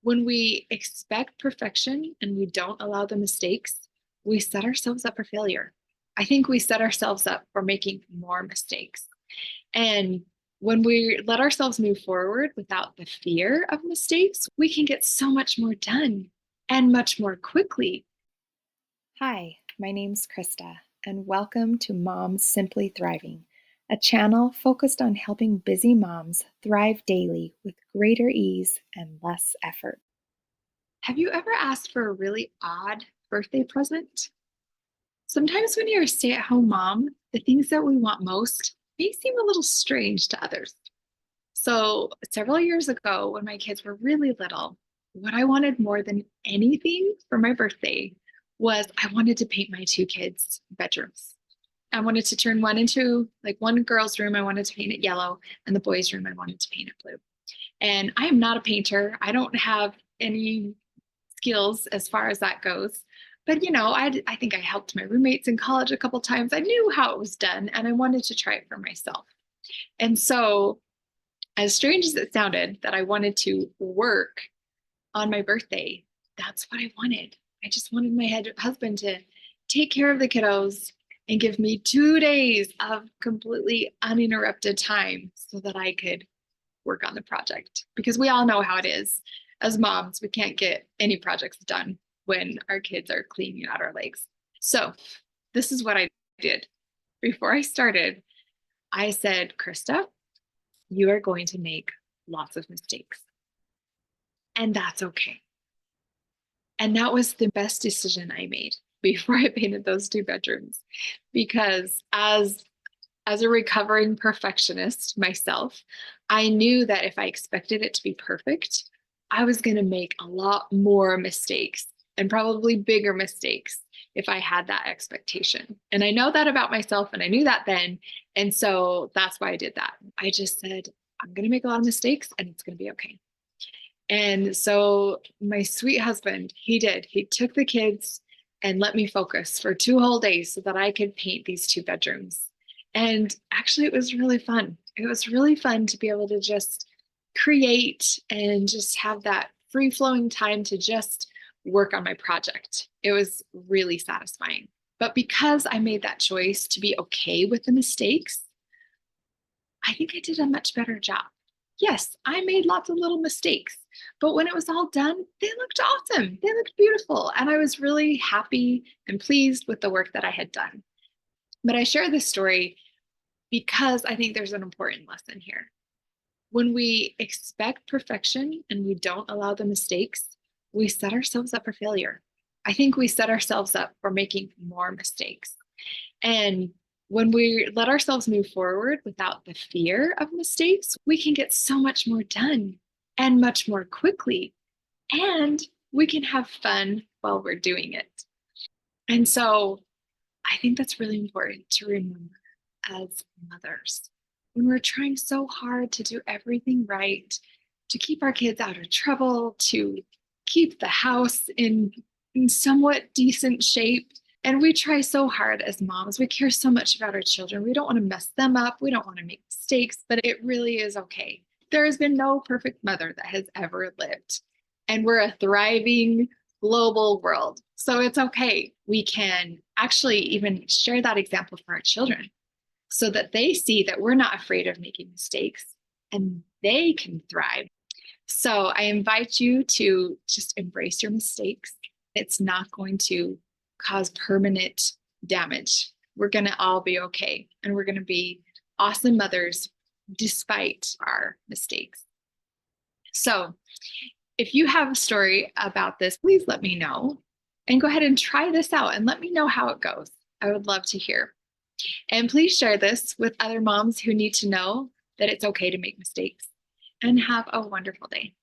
When we expect perfection and we don't allow the mistakes, we set ourselves up for failure. I think we set ourselves up for making more mistakes. And when we let ourselves move forward without the fear of mistakes, we can get so much more done and much more quickly. Hi, my name's Krista, and welcome to Moms Simply Thriving, a channel focused on helping busy moms thrive daily with greater ease and less effort. Have you ever asked for a really odd birthday present? Sometimes when you're a stay at home mom, the things that we want most may seem a little strange to others. So, several years ago, when my kids were really little, what I wanted more than anything for my birthday was I wanted to paint my two kids' bedrooms. I wanted to turn one into like one girl's room, I wanted to paint it yellow, and the boys' room, I wanted to paint it blue. And I am not a painter. I don't have any skills as far as that goes. But I think I helped my roommates in college a couple times. I knew how it was done, and I wanted to try it for myself. And so, as strange as it sounded, that I wanted to work on my birthday, that's what I wanted. I just wanted my husband to take care of the kiddos and give me 2 days of completely uninterrupted time so that I could work on the project. Because we all know how it is. As moms, we can't get any projects done when our kids are cleaning out our legs. So, this is what I did. Before I started, I said, Krista, you are going to make lots of mistakes, and that's okay. And that was the best decision I made before I painted those two bedrooms. Because as a recovering perfectionist myself, I knew that if I expected it to be perfect, I was going to make a lot more mistakes and probably bigger mistakes if I had that expectation. And I know that about myself, and I knew that then. And so that's why I did that. I just said, I'm going to make a lot of mistakes and it's going to be okay. And so my sweet husband, he did. He took the kids and let me focus for 2 whole days so that I could paint these two bedrooms. And actually, it was really fun. It was really fun to be able to just create and just have that free flowing time to just work on my project. It was really satisfying. But because I made that choice to be okay with the mistakes, I think I did a much better job. Yes, I made lots of little mistakes, but when it was all done, they looked awesome. They looked beautiful. And I was really happy and pleased with the work that I had done. But I share this story because I think there's an important lesson here. When we expect perfection and we don't allow the mistakes, we set ourselves up for failure. I think we set ourselves up for making more mistakes. And when we let ourselves move forward without the fear of mistakes, we can get so much more done and much more quickly. And we can have fun while we're doing it. And so I think that's really important to remember as mothers. When we're trying so hard to do everything right, to keep our kids out of trouble, to keep the house in somewhat decent shape, and we try so hard as moms. We care so much about our children. We don't want to mess them up. We don't want to make mistakes, but it really is okay. There has been no perfect mother that has ever lived. And we're a thriving global world. So it's okay. We can actually even share that example for our children so that they see that we're not afraid of making mistakes and they can thrive. So I invite you to just embrace your mistakes. It's not going to cause permanent damage. We're going to all be okay. And we're going to be awesome mothers despite our mistakes. So if you have a story about this, please let me know and go ahead and try this out and let me know how it goes. I would love to hear. And please share this with other moms who need to know that it's okay to make mistakes. And have a wonderful day.